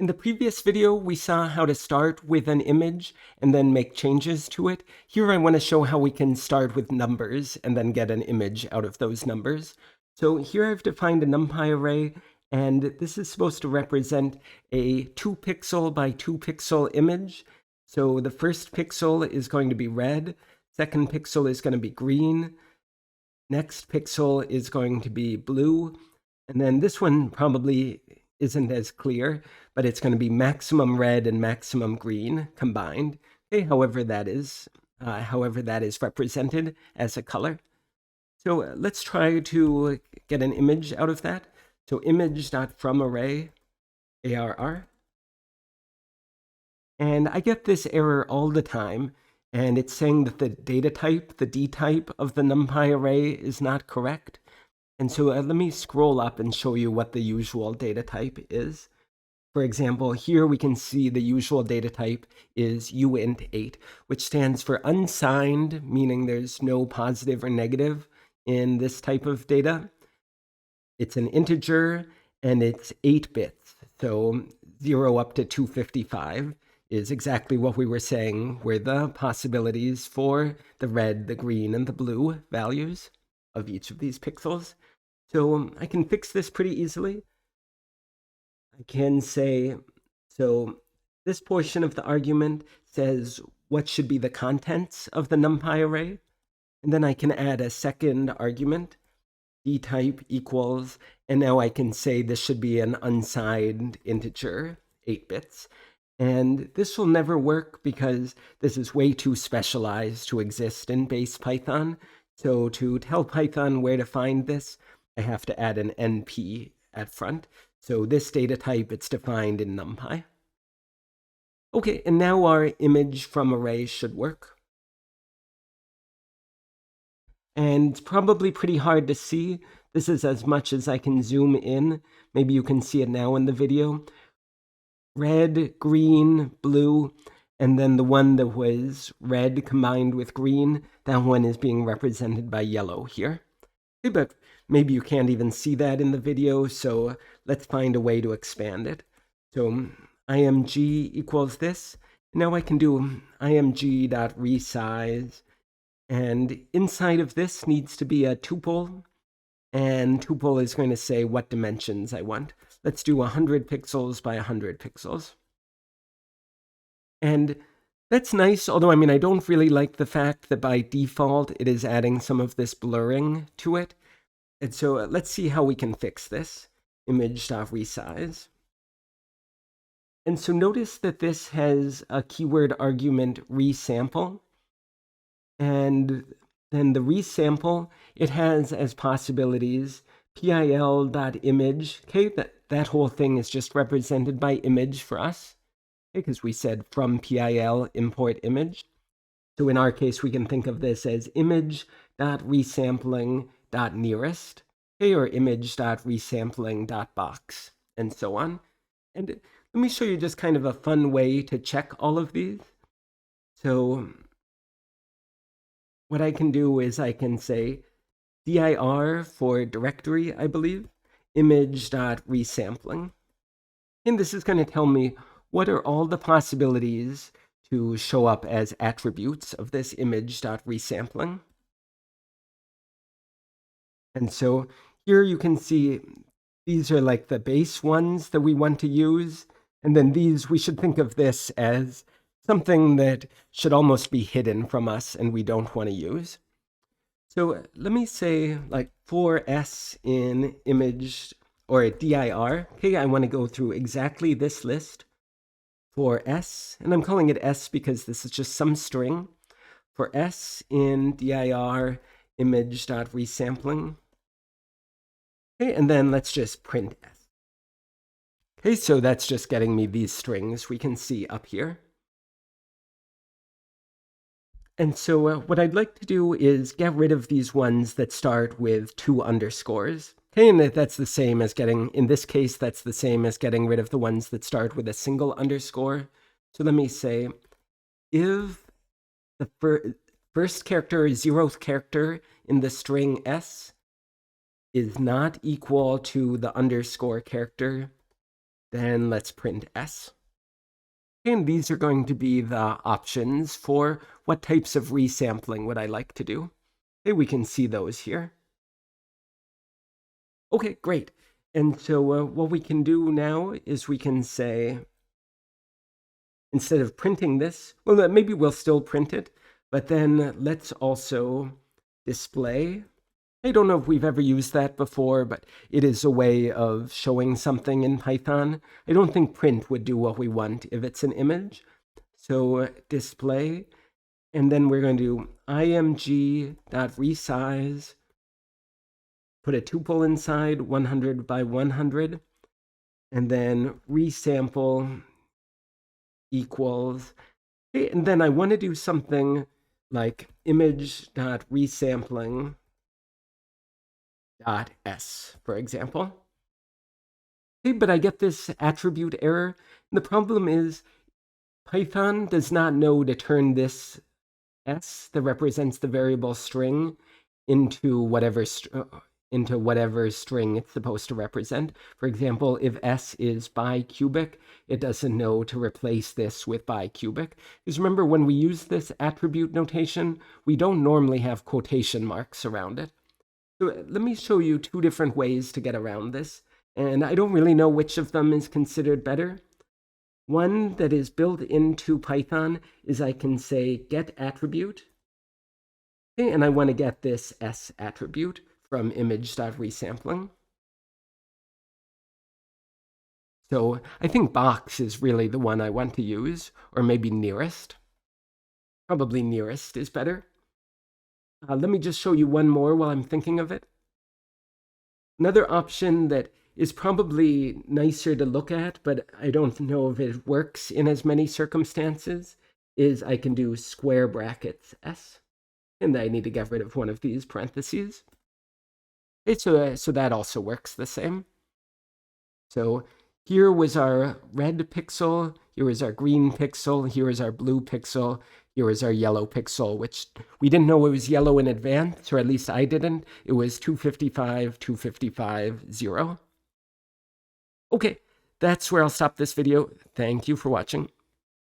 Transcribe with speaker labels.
Speaker 1: In the previous video, we saw how to start with an image and then make changes to it. Here I want to show how we can start with numbers and then get an image out of those numbers. So here I've defined a NumPy array, and this is supposed to represent a 2 pixel by 2 pixel image. So the first pixel is going to be red, second pixel is going to be green, next pixel is going to be blue, and then this one probably isn't as clear, but it's going to be maximum red and maximum green combined. Okay, however that is represented as a color. So let's try to get an image out of that. So image.fromArray, ARR. And I get this error all the time, and it's saying that the data type, the D type of the NumPy array is not correct. And so let me scroll up and show you what the usual data type is. For example, here we can see the usual data type is uint8, which stands for unsigned, meaning there's no positive or negative in this type of data. It's an integer, and it's 8 bits, so 0 up to 255 is exactly what we were saying were the possibilities for the red, the green, and the blue values of each of these pixels. So I can fix this pretty easily. I can say, so this portion of the argument says what should be the contents of the NumPy array. And then I can add a second argument, dtype equals, and now I can say this should be an unsigned integer, 8 bits. And this will never work because this is way too specialized to exist in base Python. So to tell Python where to find this, I have to add an NP at front. So this data type, it's defined in NumPy. Okay, and now our image from array should work. And it's probably pretty hard to see. This is as much as I can zoom in. Maybe you can see it now in the video. Red, green, blue, and then the one that was red combined with green, that one is being represented by yellow here. Okay, but maybe you can't even see that in the video, so let's find a way to expand it. So img equals this. Now I can do img.resize, and inside of this needs to be a tuple, and tuple is going to say what dimensions I want. Let's do 100 pixels by 100 pixels. And that's nice, although I don't really like the fact that by default it is adding some of this blurring to it. And so let's see how we can fix this. Image.resize. And so notice that this has a keyword argument resample. And then the resample, it has as possibilities pil.image. Okay, that whole thing is just represented by image for us, because we said from pil import image. So in our case, we can think of this as image.resampling.nearest, okay, or image.resampling.box, and so on. And let me show you just kind of a fun way to check all of these. So what I can do is I can say dir for directory, I believe, image.resampling. And this is going to tell me what are all the possibilities to show up as attributes of this image.resampling. And so here you can see these are like the base ones that we want to use. And then these, we should think of this as something that should almost be hidden from us and we don't want to use. So let me say like for s in image or dir, okay, I want to go through exactly this list for s, and I'm calling it s because this is just some string. For s in dir image.resampling. Okay, and then let's just print s. Okay, so that's just getting me these strings we can see up here. And so what I'd like to do is get rid of these ones that start with 2 underscores. Okay, and that's the same as getting, in this case, that's the same as getting rid of the ones that start with a single underscore. So let me say, if the first character or 0th character in the string s is not equal to the underscore character Then let's print S. And these are going to be the options for what types of resampling would I like to do. Okay, we can see those here. Okay, great. And so what we can do now is we can say, instead of printing this, well, maybe we'll still print it, but then let's also display. I don't know if we've ever used that before, but it is a way of showing something in Python. I don't think print would do what we want if it's an image. So display, and then we're going to do img.resize, put a tuple inside, 100 by 100, and then resample equals, okay, and then I want to do something like image.resampling .s, for example. Okay, but I get this attribute error. And the problem is Python does not know to turn this s that represents the variable string into whatever string it's supposed to represent. For example, if s is bicubic, it doesn't know to replace this with bicubic. Because remember, when we use this attribute notation, we don't normally have quotation marks around it. So let me show you two different ways to get around this. And I don't really know which of them is considered better. One that is built into Python is I can say get attribute. Okay, and I want to get this s attribute from image.resampling. So I think box is really the one I want to use, or maybe nearest. Probably nearest is better. Let me just show you one more while I'm thinking of it. Another option that is probably nicer to look at, but I don't know if it works in as many circumstances, is I can do square brackets s, and I need to get rid of one of these parentheses. Okay, so that also works the same. So here was our red pixel, here is our green pixel, here is our blue pixel, here is our yellow pixel, which we didn't know it was yellow in advance, or at least I didn't. It was 255, 255, 0. Okay, that's where I'll stop this video. Thank you for watching.